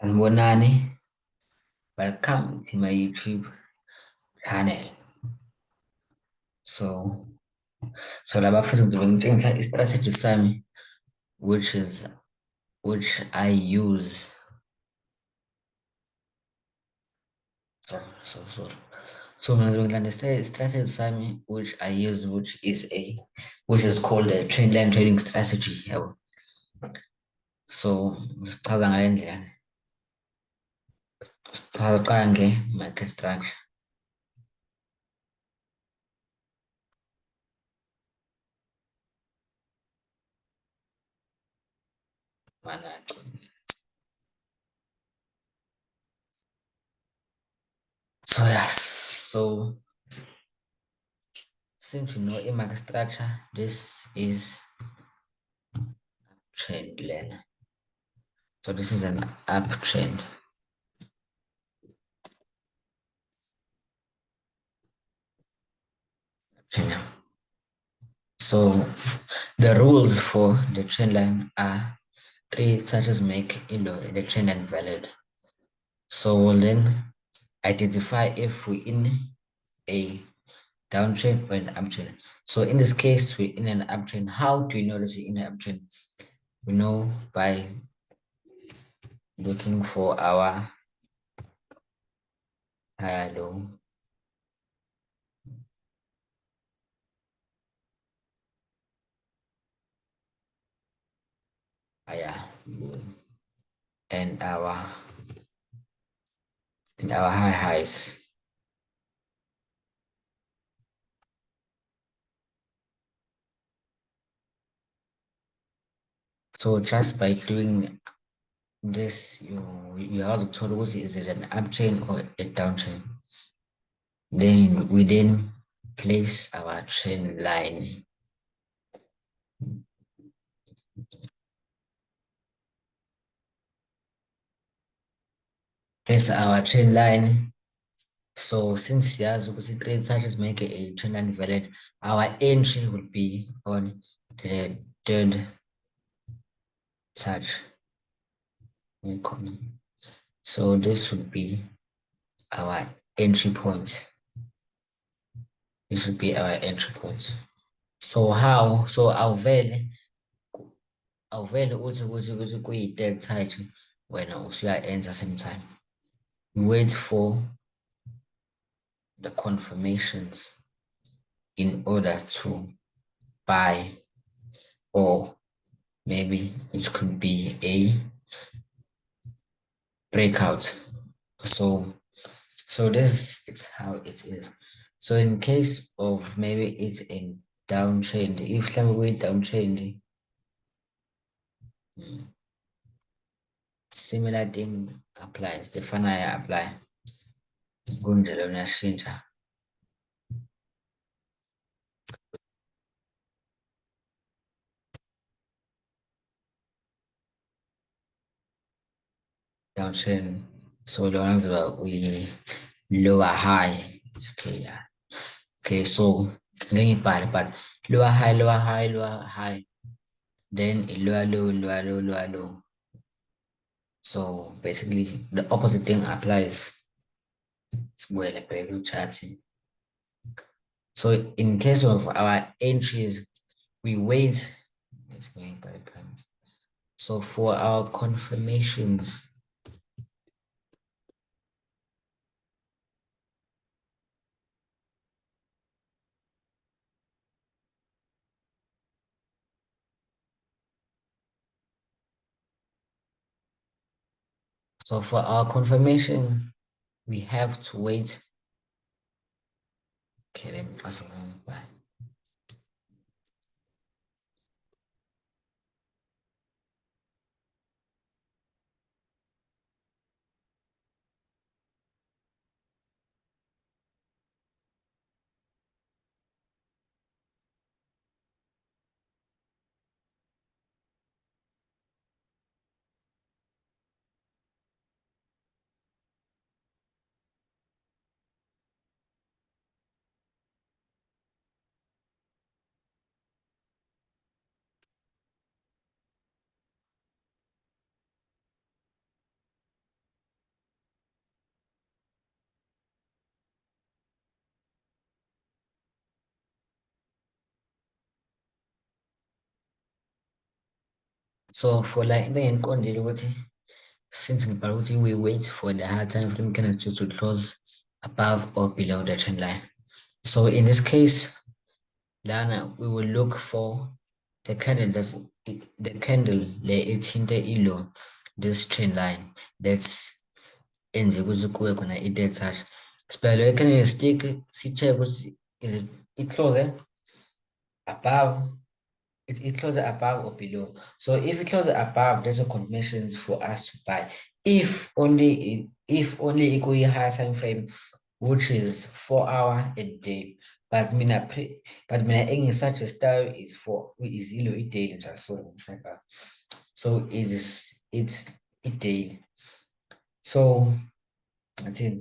Sanibonani, welcome to my YouTube channel. So, so la bafisa ngizobe ngitshengisa i-strategy sami which I use. Sorry. So mina ngizobe ngilanda i-strategy sami which I use, which is called a trendline trading strategy. Yabo. So sichaza ngale ndlela. Sichaza kuqala nge-market structure. So yes, so since you know a market structure, this is trend line. So this is an uptrend. Uptrend. So the rules for the trend line are three, such as make the trend line valid. So we'll then identify if we're in a downtrend or an uptrend. So in this case, we're in an uptrend. How do you know that you're in an uptrend? We know by looking for our higher low, higher low, and our high highs. So just by doing this, you have to tell us, is it an uptrend or a downtrend? Then we place our trend line. Place our trend line. So since yes, we see trade such as make a trend line valid, our entry would be on the third touch. So this would be our entry point. This would be our entry point. So how? So awuvele ukuthi kuyi-third touch wena usuya-enter same time. You wait for the confirmations in order to buy, or maybe it could be a breakout. So this is how it is. So in case of maybe it's a downtrend, if we downtrend, similar thing applies. The final apply. Kunjalo uyashintsha. Downtrend. So the ones about we lower high. Okay, yeah. Okay, so but lower high, lower high, lower high. Then lower low, lower low, lower low. So basically the opposite thing applies. Well, a chatting. So in case of our entries, we wait. Let's go by the plans. So for our confirmations, we have to wait. Okay, let me pass around by. So for like into engiqondile ukuthi since ngibhala ukuthi we wait for the higher time frame candle to close above or below the trend line. So in this case, lana we will look for the candle the candle le ethinte ilo this trend line that's enze ukuthi kube khona i-dead touch. Sibheka le candlestick si-check ukuthi is it close above it closes above or below. So if it closes above, there's a confirmation for us to buy. If only equal higher time frame, which is 4 hour a day. But in such a style is a daily so it's a daily. So that's it.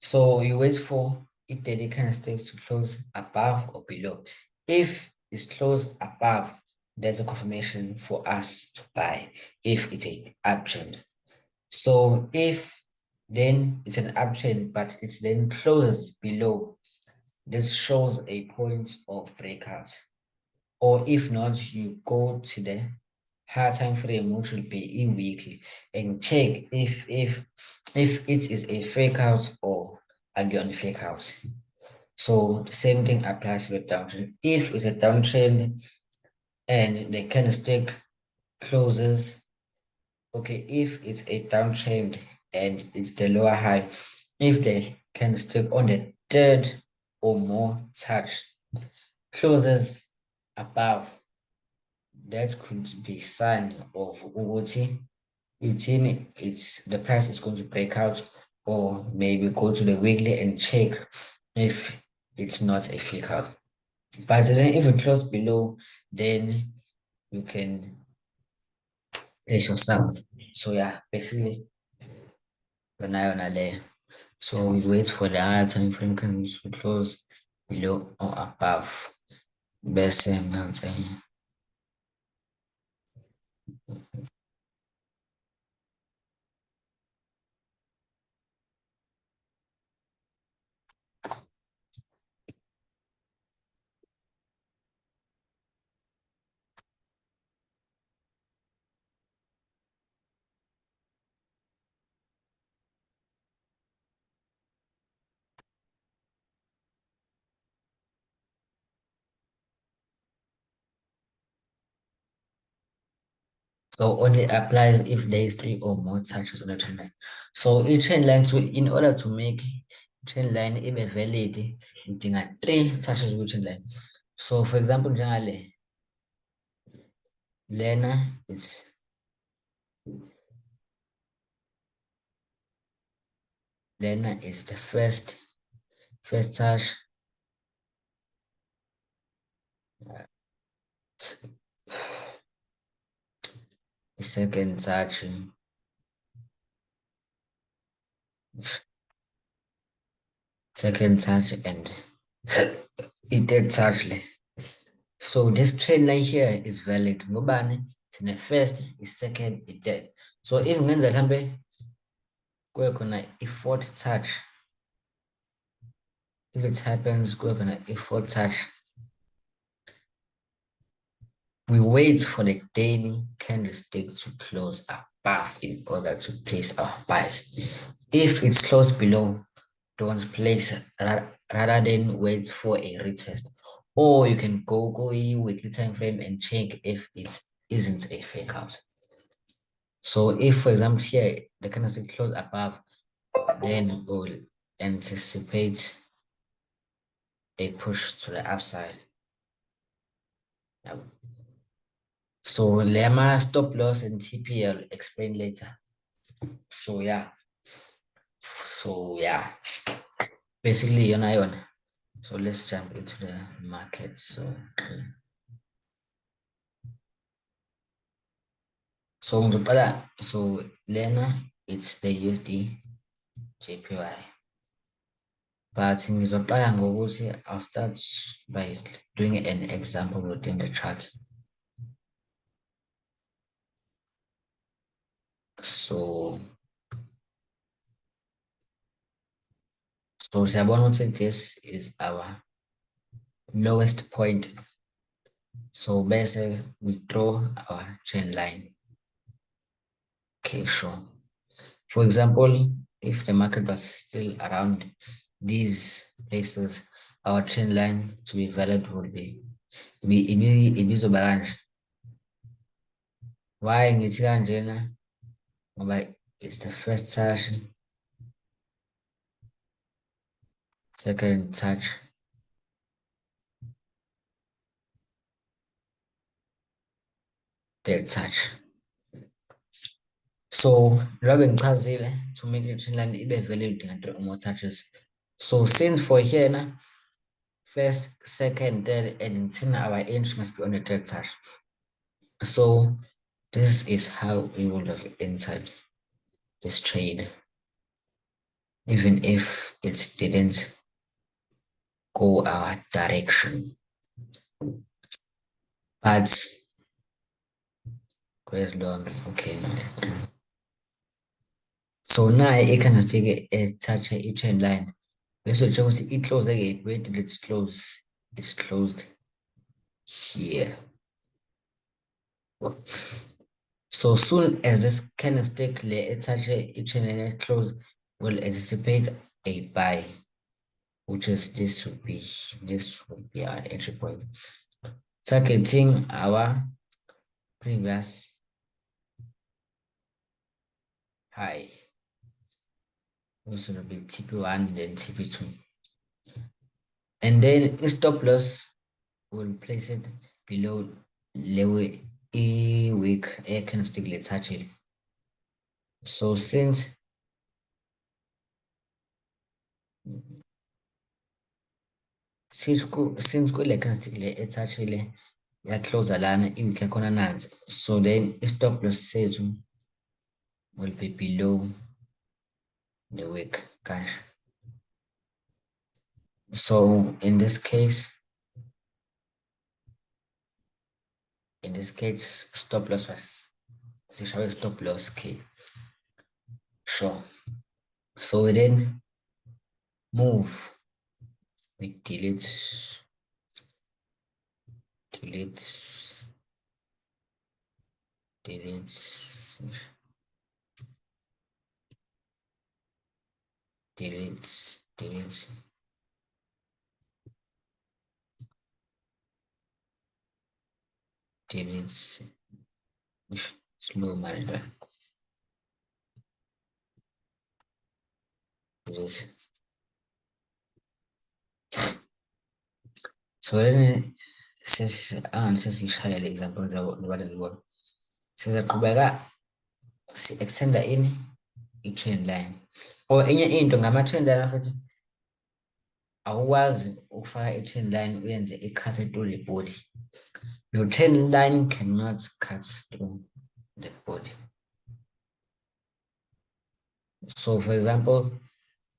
So you wait for if the candlesticks to close above or below. If it's closed above, there's a confirmation for us to buy if it's an uptrend. So if then it's an uptrend, but it's then closes below, this shows a point of breakout. Or if not, you go to the higher time frame, which will be in weekly, and check if it is a fake out or again fake out. So the same thing applies to the downtrend. If it's a downtrend and the candlestick closes, okay, if it's a downtrend and it's the lower high, if the candlestick on the third or more touch closes above, that could be sign of ukuthi it's the price is going to break out, or maybe go to the weekly and check if it's not a fake out. But then if it closes below, then you can place your sales. So yeah, basically an eye on a layer. So we wait for the higher time frame candles to close below or above. Best thing. So only applies if there is 3 or more touches on the trend line. So each trend line in order to make trend line be valid, you need 3 touches with trend line. So for example, njengale lena is the first touch. The second touch. Second touch and it third touch. So this trend line here is valid. Ngobani? It's in the first, is second, it third. So if ngenza mhlambe kube khona i-fourth touch, if it happens kube khona i-fourth touch, we wait for the daily candlestick to close above in order to place our buys. If it's closed below, don't place rather than wait for a retest. Or you can go in weekly time frame and check if it isn't a fake out. So if, for example, here the candlestick close above, then we'll anticipate a push to the upside. So lemma, stop loss, and TP I'll explain later. So yeah. Basically, you're not on. So let's jump into the market. So lena it's the USD JPY. But ngizoqala ngokuthi I'll start by doing an example within the chart. So siyabona ukuthi this is our lowest point So basically, we draw our trend line. Okay, sure. For example, if the market was still around these places, our trend line to be valid would ibizoba kanje. Why ngithi kanjena? Ngoba it's the first touch, second touch, third touch. So njengoba ngichazile, to make the trend line ibe valid udinga 3 or more touches. So since for here na, first, second, third, and then our inch must be on the third touch. So this is how we would have entered this trade, even if it didn't go our direction. But quite long, okay. So now I can take a touch a trend line. So it close again. Where did it close? It's closed here. So soon as this candlestick touch a trend line close, we'll anticipate a buy, which is this would be our entry point. Targeting our previous high. This will be TP1, then TP2. And then stop loss, we'll place it below level A week air candlestick, let's touch it. So since kule candlestick le ethachile yaclose lana iweek yakhona nansi, so then stop loss sethu will be below the week cash. So in this case, stop loss was sishawe stop loss K. Sure. So we then move, we delete, delete, delete, delete, delete, delete, slow manner, delete. So then sesishaya le example ngoba ngibona sizaqhubeka si-extenda ini i-trend line, or enye into ngama-trend line futhi awukwazi ukufaka i-trend line uyenze i-cut through the body. Your trend line cannot cut through the body. So for example,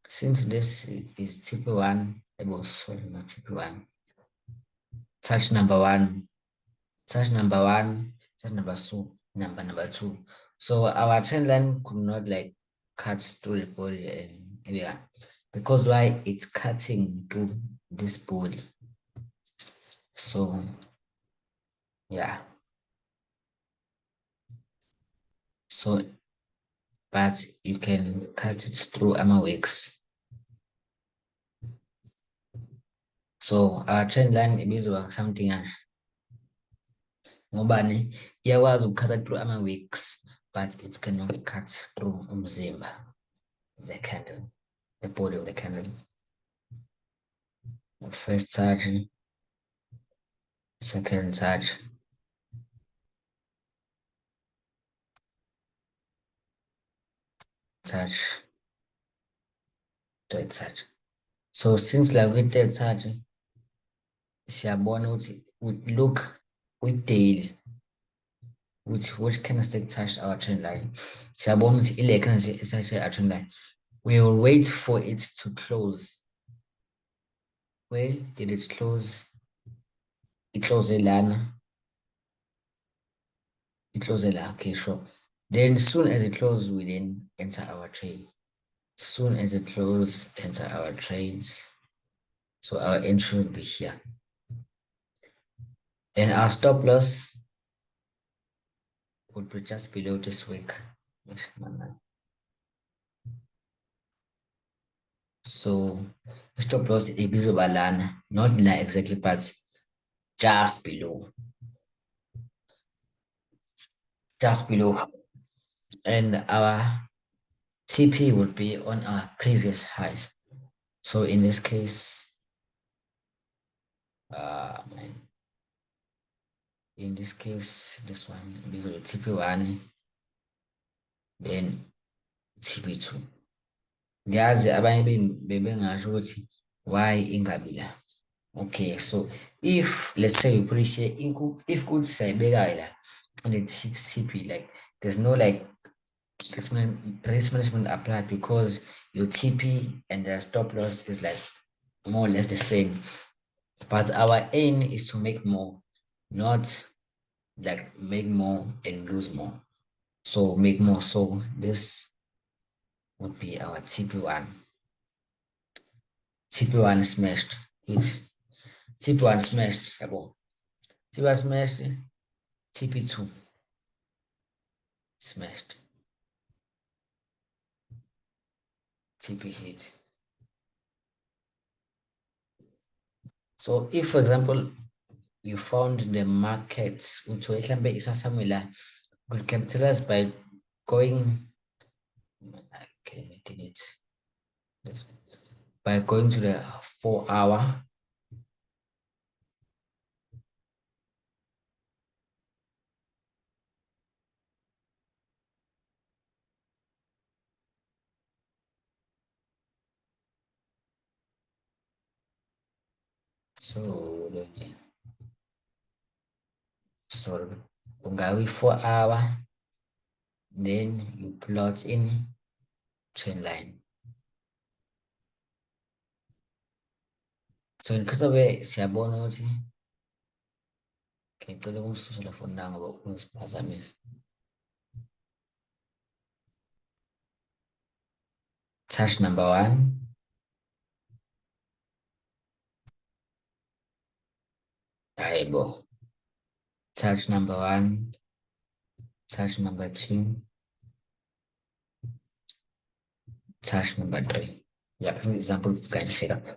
since this is TP1, sorry, not TP1, touch number 1, touch number 1, touch number 2. So our trend line could not like cut through the body, and yeah, because why it's cutting through this body. So yeah. So but you can cut it through wicks. So our trend line ibizwa something ngobani iyakwazi ukukhatha through wicks, but it cannot cut through umzimba, the candle, the body of the candle. First touch, second touch, touch, third touch. So since like with third touch, siyabona ukuthi look with daily, which candlestick touched our trend line. Siyabona ukuthi ile candlestick touched our trend line. We will wait for it to close. Where did it close? It closed lana. It closed la. Okay, sure. Then soon as it closes, we then enter our trade. Soon as it closes, enter our trades. So our entry will be here. And our stop loss would be just below this week. So stop loss ibizoba lana, not like exactly, but just below, just below. And our TP would be on our previous highs. So in this case, in this case, this one, this is TP1, then TP2. Ngiyazi abanye bebengasho ukuthi why ingabi la. Okay, so if let's say we put it here, if good sayibeka la and it hits TP, like there's no like risk management applied because your TP and the stop loss is like more or less the same. But our aim is to make more, not like make more and lose more. So make more. So this would be our TP1. TP1 smashed. It's TP1 smashed. TP1 smashed. TP2 smashed. TP hit. So if, for example, you found the markets which were somewhere could capitalize by going, okay, by going to the 4 hour. So ungawi 4 hour, then you plot in trend line. So in case of siyabona ukuthi ngicela ukumsusela phone na ngoba unisiphazamisa. Touch number 1. Hayibo. Touch number 1. Touch number 2. Touch number 3. Yeah, for example, kanjena.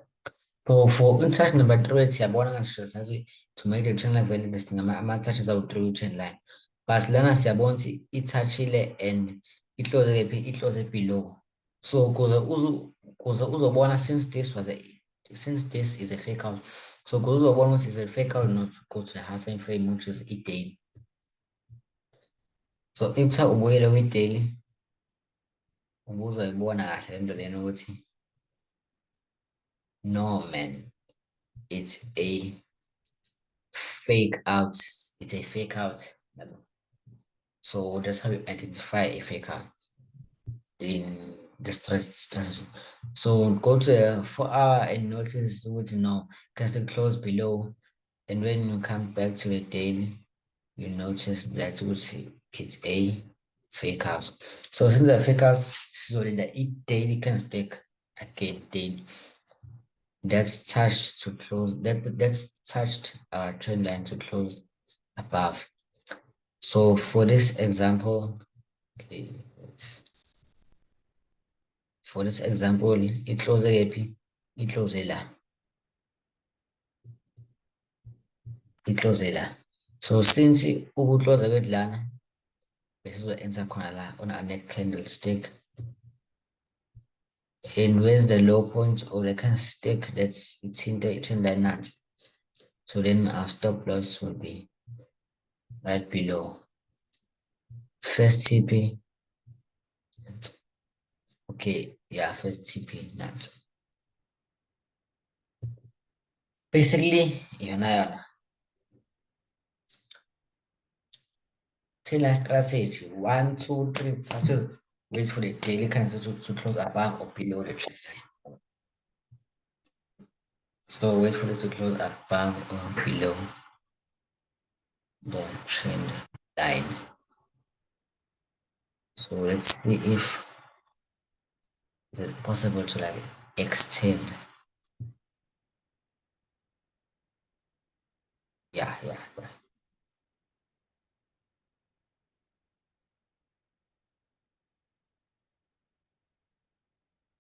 So for touch number 3 siyabona ngathi to make the trend line very interesting ama-touches awu-3 trend line. But lana siyabona ukuthi i-touchile and i-close kephi, i-close below. So kuze uzobona since this is a fake out. So kuze uzobona ukuthi is a fake out, not go to the high time frame, which is i-daily. So if ubuyele kwi-daily, ubuzoyibona kahle lento lena ukuthi no man, it's a fake out. It's a fake out. So that's how you identify a fake out in the strategy. So go to a 4 hour and notice what you know, can still close below. And when you come back to a daily, you notice that it's a fake out. So since the fake out, so the daily can stick again daily. That's touched to close. That's touched our trend line to close above. So for this example, okay, for this example, it closes AP, it closes la. It closes la. So since close a bit lana, this is what ends up on our next candlestick. And where's the low point of the candlestick? That's it's in the trend line nut. So then our stop loss will be right below. First TP. Okay, yeah, first TP nut. Basically, yona trailer strategy 1, 2, 3 touches. Wait for the daily candle to close above or below the trend line. So wait for it to close above or below the trend line. So let's see if it's possible to like extend. Yeah.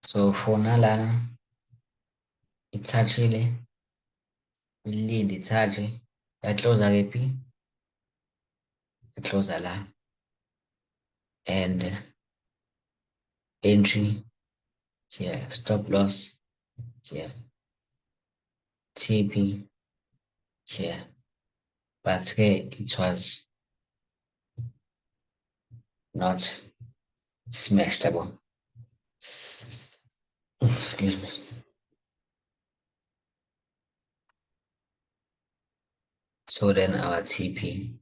So for nalana ithathile ilinde ithathe yaclose-ke phi yaclose la and entry here, stop loss here, TP here, but it was not smashable. Excuse me. So then our TP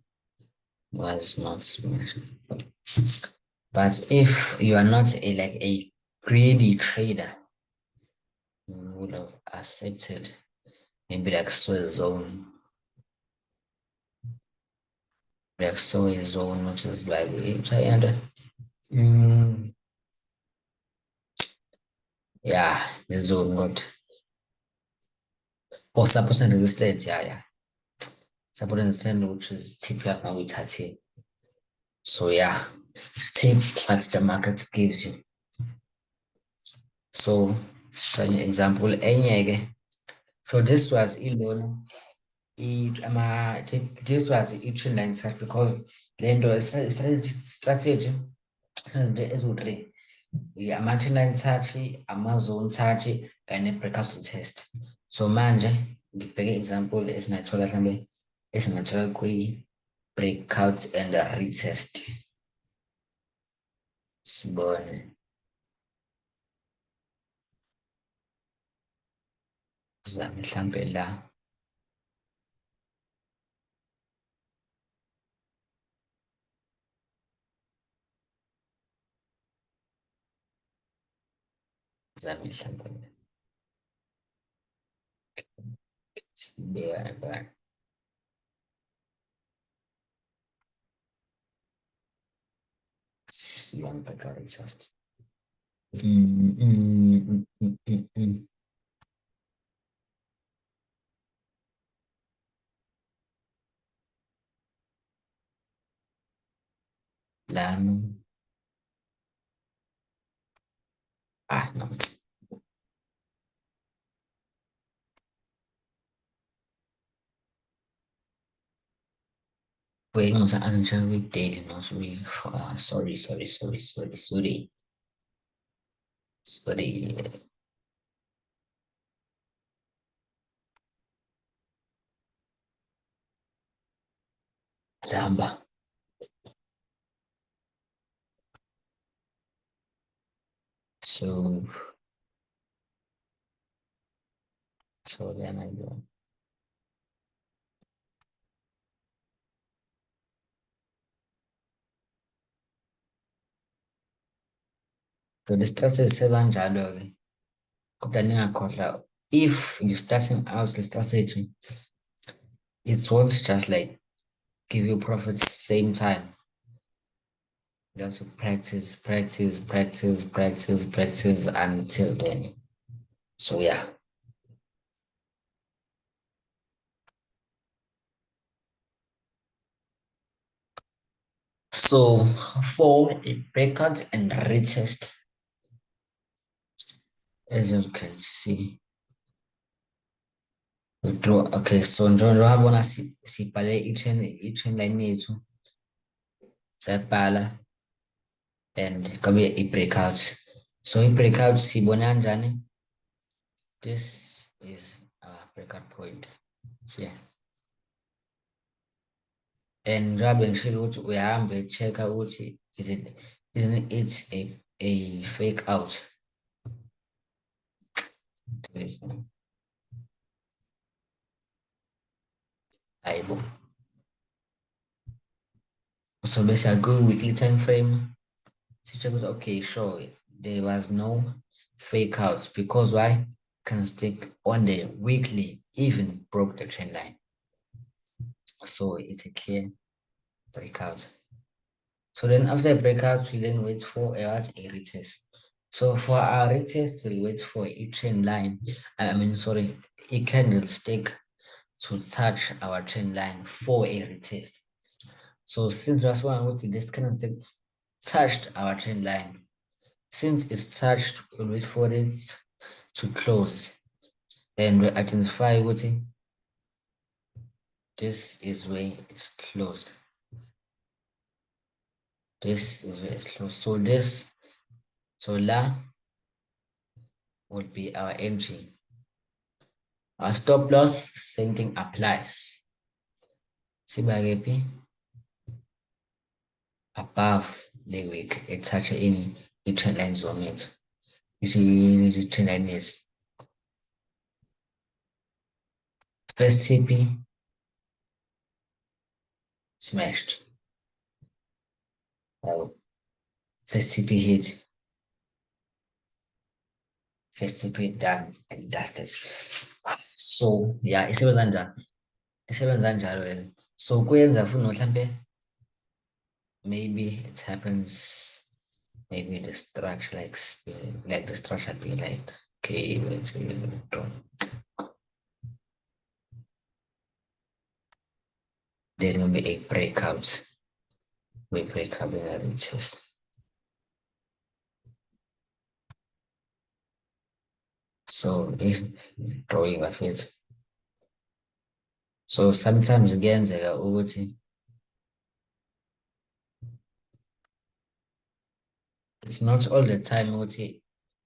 was not smashed. But if you are not a greedy trader, you would have accepted maybe like soil zone, like soil zone, which is like and yeah, the zone not or support and resistance, yeah. Support and resistance, which is TP account with 30. So yeah, take what the market gives you. So, example, enye. So this was Elon. This was i-Trendline search because le nto strategy izinto eziwu-3 ama-Trendline search, ama-zone search kanye ne-breakout retest. So manje ngibheke example esingathola mhlambe esingathola kwi-breakout and retest. Sibone sizame mhlambe la. Sizame mhlambe sibeka sibone breakout retest. Lano. No. Wait, no, I'm with daily, no, sorry. Sorry. Lamba. So then I go. So the strategy is kanjalo-ke. Kodwa ningakhohlwa, if you're starting out the strategy, it won't just like give you profits same time. You have to practice until then. So yeah. So for a breakout and retest, as you can see, withdraw. Okay, so njengoba bona sibhale i-trendline yethu sayibhala and kabe i-breakout. So i-breakout siyibona kanjani? This is our breakout point here. And njengoba ngishilo ukuthi uyahambe check ukuthi isn't it a fake out? Hayibo. So basically I go weekly time frame. Teacher goes, okay, sure. There was no fake outs because why? Candlestick on the weekly even broke the trend line. So it's a clear breakout. So then after a breakout, we then wait for a retest. So for our retest, we'll wait for a trend line. A candlestick to touch our trend line for a retest. So since that's why I want to this candlestick touched our trend line, Since it's touched, we'll wait for it to close. And we identify what this is where it's closed. This is where it's closed. So la would be our entry. Our stop loss, same thing applies. Sibagepi above the wick, it's such in the trend lines on it. You see the trend line is first CP smashed. First CP hit, first CP done and dusted. So yeah, isebenza njalo. So kuyenza futhi mhlambe maybe it happens, maybe the structure like the structure be like okay, there will be a breakout. We break up in the chest. So if drawing of it. So sometimes again it's not all the time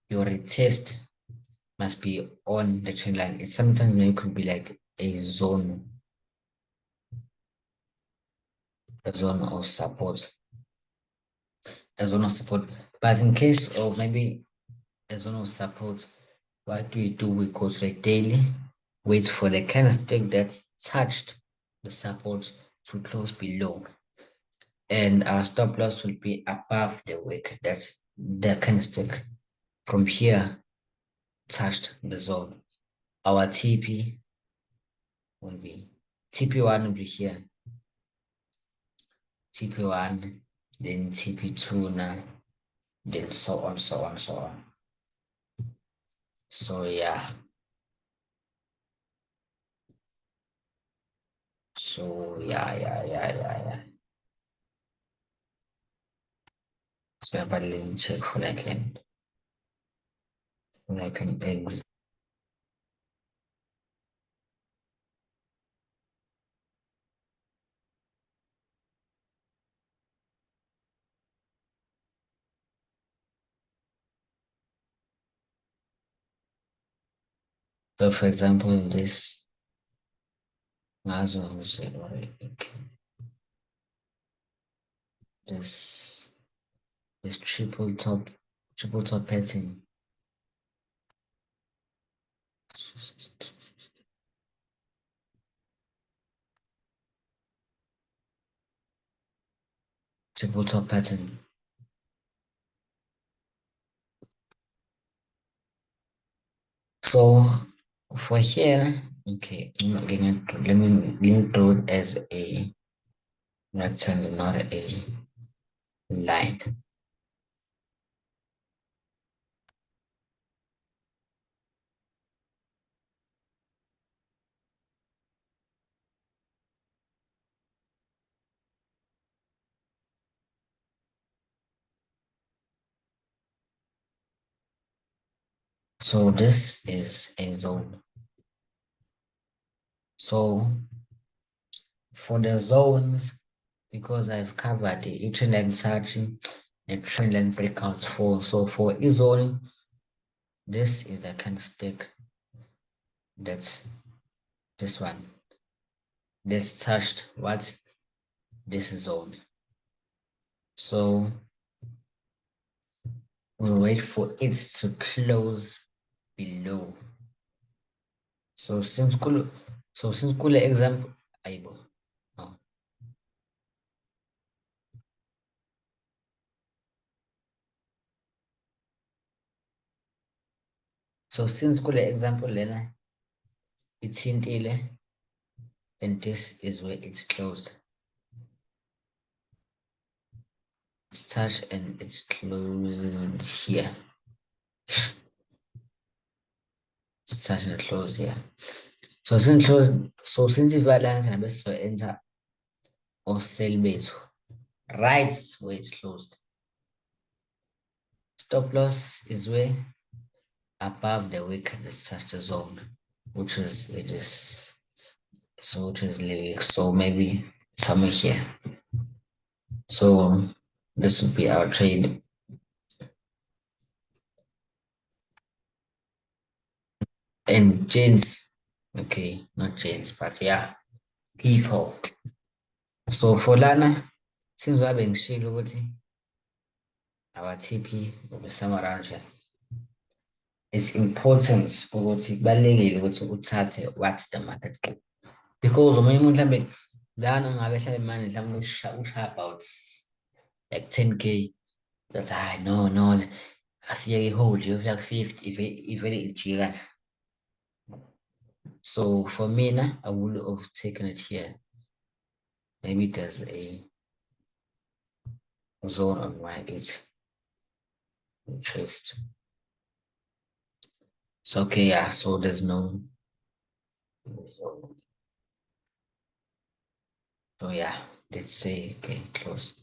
your retest must be on the trend line. It sometimes maybe could be like a zone of support. A zone of support. But in case of maybe a zone of support, what do? We go to the daily, wait for the candlestick that's touched the support to close below. And our stop loss will be above the wick. That's the candlestick. From here, touched the zone. Our TP will be TP1 will be here. TP1, then TP2 now, then so on, so on, so on. So yeah. So yeah. So but let me check for like an exit. So for example, this this triple top pattern. Triple top pattern. So for here, okay, let me draw it as a rectangle, not a line. So this is a zone. So for the zones, because I've covered the trend line searching, the trend line breakouts for each zone, this is the candlestick. That's this one. That's touched what? This zone. So we'll wait for it to close below. So since kule example, aibo. No. So since kule example lena, it's hintile, and this is where it's closed. It's touched and it's closed here. It's touched and closed here. So since the balance and best for enter or sell base right where it's closed. Stop loss is way above the wick such a zone, which is it is so which is lyric. So maybe somewhere here. So this would be our trade. And James, okay, not James, but yeah, people. So for Lana, since I've been shit our TP ubesama around here. It's important ukuthi kubalulekile ukuthi uthathe what's the market cap. Because omunye umuntu mhlambe lana ngabe mhlambe manje mhlawumbe ushaya about like 10K. That's no, asiyeke hold yofika ku-50 ivele ijika. So for me, I would have taken it here. Maybe there's a zone on my interest. So okay, yeah, so there's no zone. So yeah, let's say okay, close.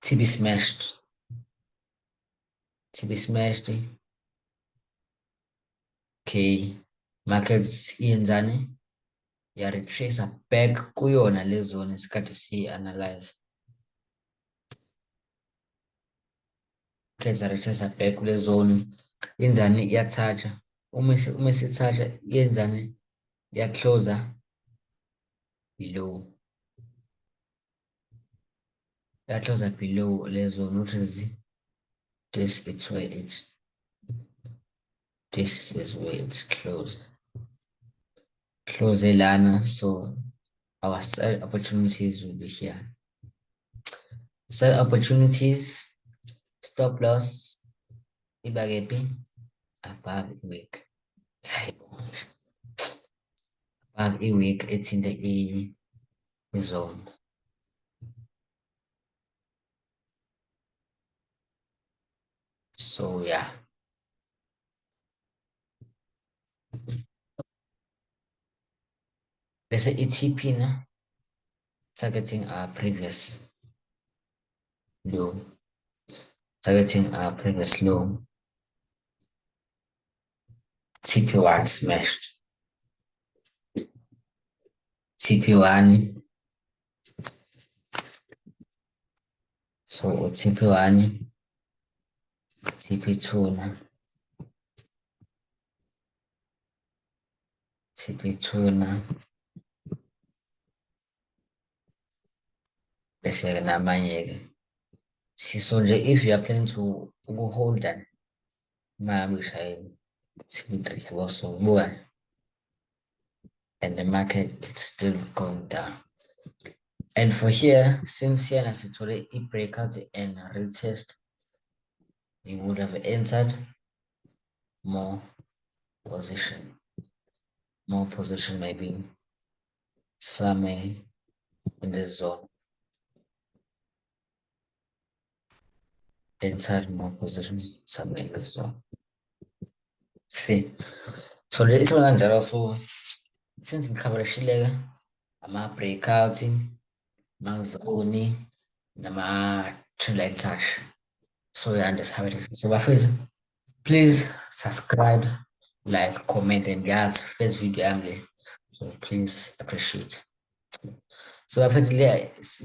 TB smashed. TB smashed. Okay, markets iyenzani? Ya retrace back kuyona le zone isikhathi si-analyze. Markets retrace back kule zone. Yenzani iyathatha. Uma isithatha yenzani? Iyacloser below. Iyacloser below le zone, which is this is where it's closed. Close lana, so our sell opportunities will be here. Sell opportunities, stop loss, ibagepi, above a week. Above a week, it's in the E zone. So yeah. Let's say ETP now, targeting our previous low. Targeting our previous low. TP1 smashed. TP1. So TP1, TP2 now. TP2 now. Bese namanye-ke. So nje if you are planning to hold that, mabishayini TP3 also buka. And the market it's still going down. And for here, since here nasithole i-breakout and retest, you would have entered more position maybe somewhere in this zone. Entered more position somewhere in this zone. See, so there is one also since ngikhabarishileka ama-breakout amazoni nama-trendline touch. So yeah, and that's how it is. So bafethu, please subscribe, like, comment, and guys, first video I'm there. So please appreciate. So bafethu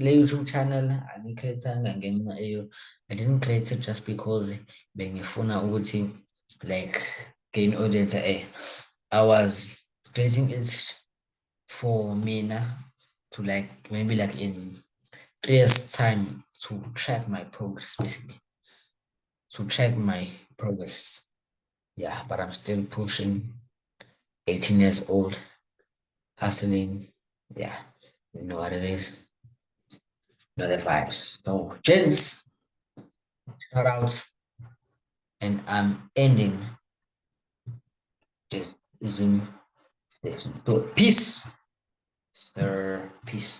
le YouTube channel angikhetanga ngenxa I didn't create it just because bengifuna ukuthi like gain audience. I was creating it for Mina to like maybe like in 3 years time to track my progress, basically to track my progress. Yeah, but I'm still pushing, 18 years old, hustling. Yeah, you know what it is. Not the vibes. So gents, shout out, and I'm ending this Zoom session. So peace, sir. Peace.